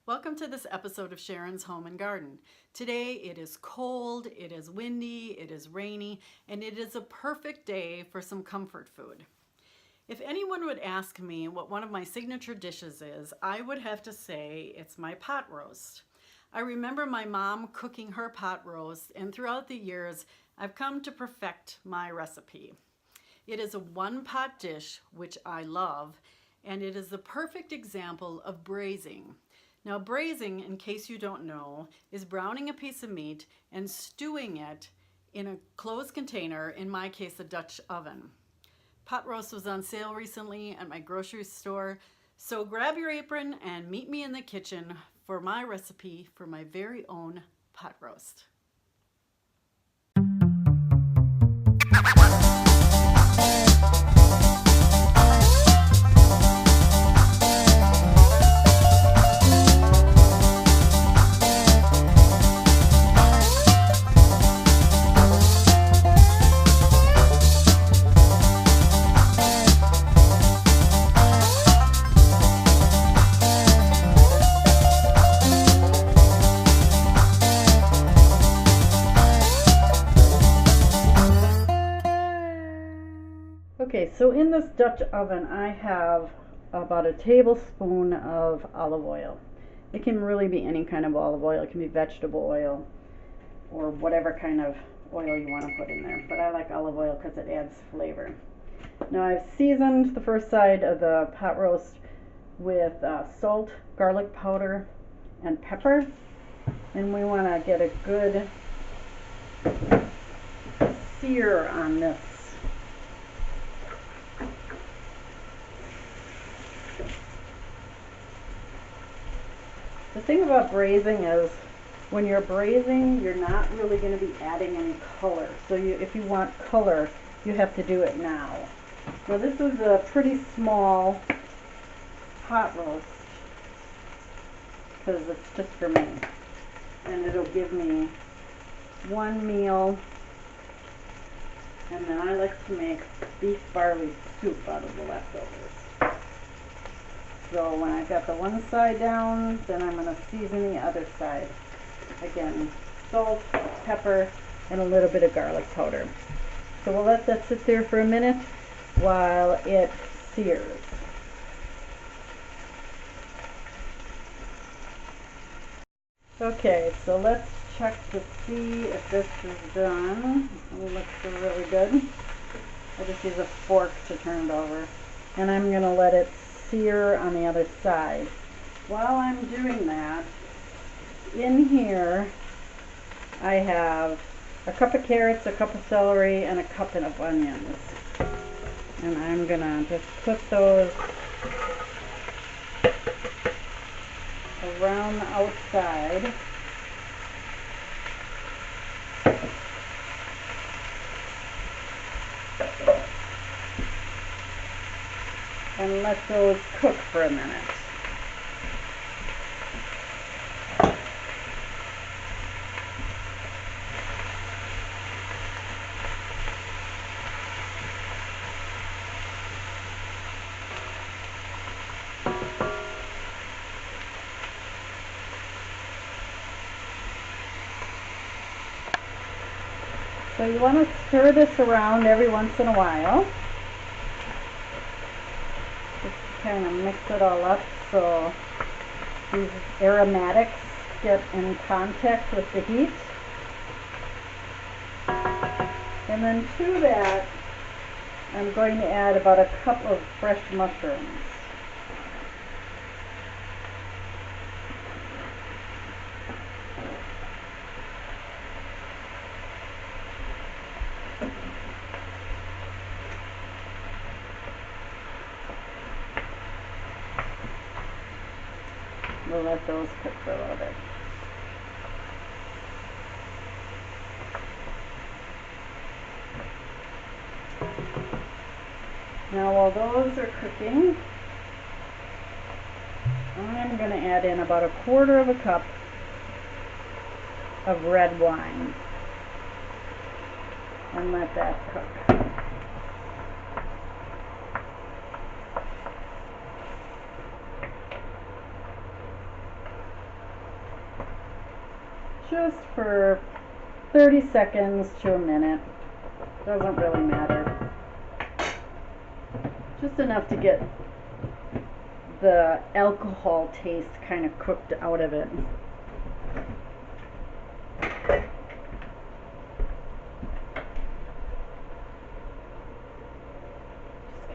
Welcome to this episode of Sharon's Home and Garden. Today it is cold, it is windy, it is rainy, and it is a perfect day for some comfort food. If anyone would ask me what one of my signature dishes is, I would have to say it's my pot roast. I remember my mom cooking her pot roast, and throughout the years, I've come to perfect my recipe. It is a one-pot dish, which I love, and it is the perfect example of braising. Now, braising, in case you don't know, is browning a piece of meat and stewing it in a closed container, in my case, a Dutch oven. Pot roast was on sale recently at my grocery store, so grab your apron and meet me in the kitchen for my recipe for my very own pot roast. Okay, so in this Dutch oven I have about a tablespoon of olive oil. It can really be any kind of olive oil. It can be vegetable oil or whatever kind of oil you want to put in there. But I like olive oil because it adds flavor. Now I've seasoned the first side of the pot roast with salt, garlic powder, and pepper. And we want to get a good sear on this. The thing about braising is when you're braising, you're not really going to be adding any color. So if you want color, you have to do it now. Now this is a pretty small pot roast because it's just for me. And it'll give me one meal. And then I like to make beef barley soup out of the leftovers. So when I've got the one side down, then I'm going to season the other side. Again, salt, pepper, and a little bit of garlic powder. So we'll let that sit there for a minute while it sears. Okay, so let's check to see if this is done. It looks really good. I just use a fork to turn it over. And I'm going to let it sear on the other side. While I'm doing that, in here I have a cup of carrots, a cup of celery, and a cup of onions. And I'm gonna just put those around the outside. And let those cook for a minute. So you want to stir this around every once in a while. Kind of mix it all up so these aromatics get in contact with the heat. And then to that, I'm going to add about a cup of fresh mushrooms. We'll let those cook for a little bit. Now while those are cooking, I'm going to add in about 1/4 cup of red wine and let that cook. just for 30 seconds to a minute. Doesn't really matter. Just enough to get the alcohol taste kind of cooked out of it. Just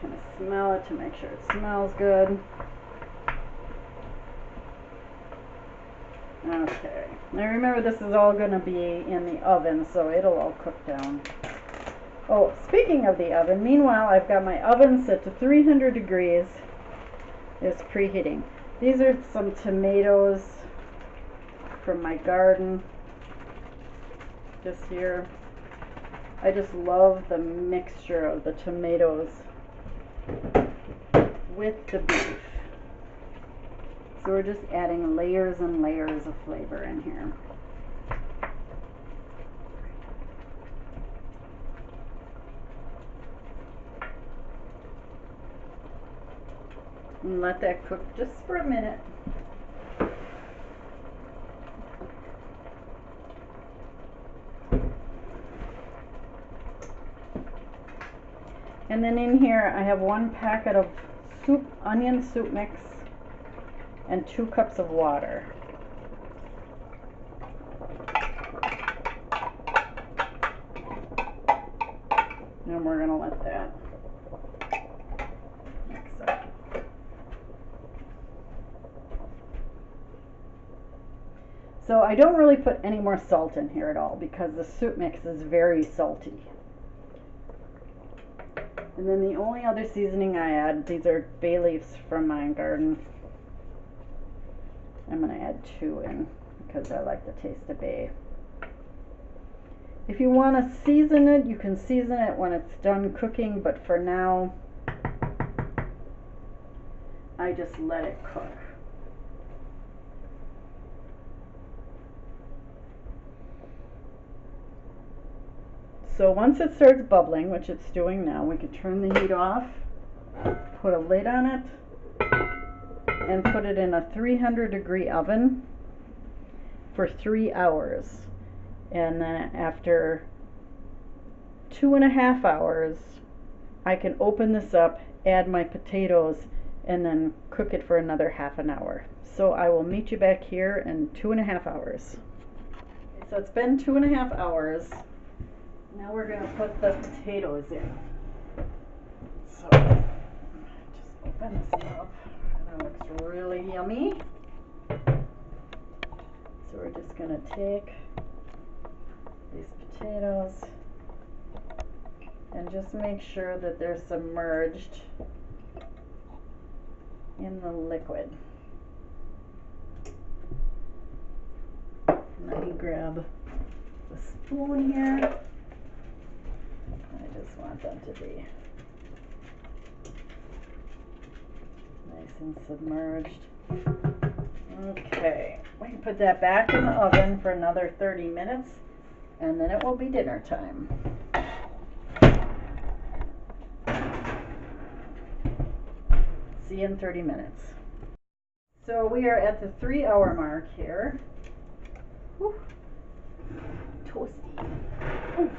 kind of smell it to make sure it smells good. Okay, now remember this is all going to be in the oven, so it'll all cook down. Oh, speaking of the oven, meanwhile I've got my oven set to 300 degrees. It's preheating. These are some tomatoes from my garden. Just here. I just love the mixture of the tomatoes with the beef. So we're just adding layers and layers of flavor in here. And let that cook just for a minute. And then in here I have 1 packet of onion soup mix and 2 cups of water. And we're going to let that mix up. So I don't really put any more salt in here at all because the soup mix is very salty. And then the only other seasoning I add, these are bay leaves from my garden. I'm going to add 2 in because I like the taste of bay. If you want to season it, you can season it when it's done cooking, but for now, I just let it cook. So once it starts bubbling, which it's doing now, we can turn the heat off, put a lid on it, and put it in a 300-degree oven for 3 hours. And then after 2.5 hours, I can open this up, add my potatoes, and then cook it for another half an hour. So I will meet you back here in 2.5 hours. So it's been 2.5 hours. Now we're going to put the potatoes in. So just open this up. That looks really yummy. So we're just going to take these potatoes and just make sure that they're submerged in the liquid. Let me grab the spoon here. I just want them to be nice and submerged. Okay, we can put that back in the oven for another 30 minutes and then it will be dinner time. See you in 30 minutes. So we are at the 3-hour mark here. Whew. Toasty. Oof.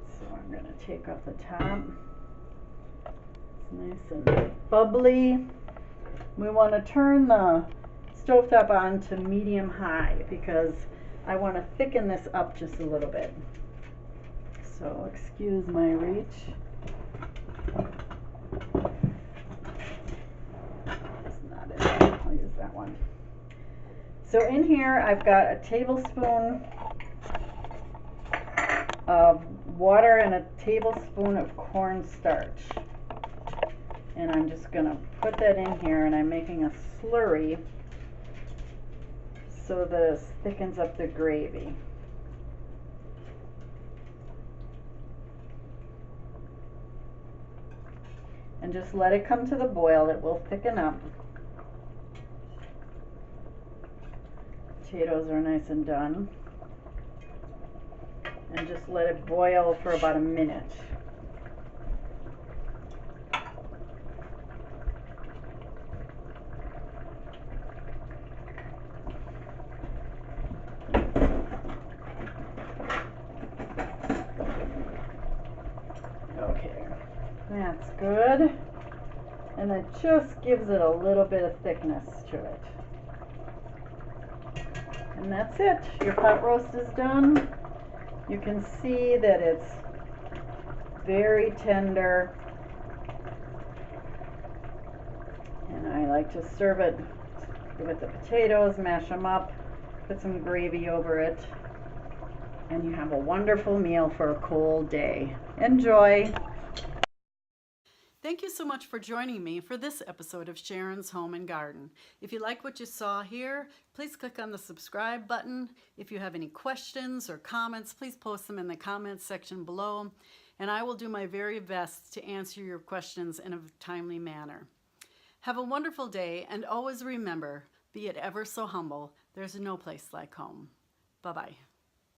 So I'm going to take off the top. It's nice and bubbly. We want to turn the stovetop on to medium high because I want to thicken this up just a little bit. So excuse my reach. That's not it. I'll use that one. So in here I've got a tablespoon of water and a tablespoon of cornstarch. And I'm just going to put that in here, and I'm making a slurry so that it thickens up the gravy. And just let it come to the boil. It will thicken up. Potatoes are nice and done. And just let it boil for about a minute. That's good. And it just gives it a little bit of thickness to it. And that's it. Your pot roast is done. You can see that it's very tender. And I like to serve it with the potatoes, mash them up, put some gravy over it, and you have a wonderful meal for a cold day. Enjoy! Thank you so much for joining me for this episode of Sharon's Home and Garden. If you like what you saw here, please click on the subscribe button. If you have any questions or comments, please post them in the comments section below, and I will do my very best to answer your questions in a timely manner. Have a wonderful day, and always remember, be it ever so humble, there's no place like home. Bye-bye.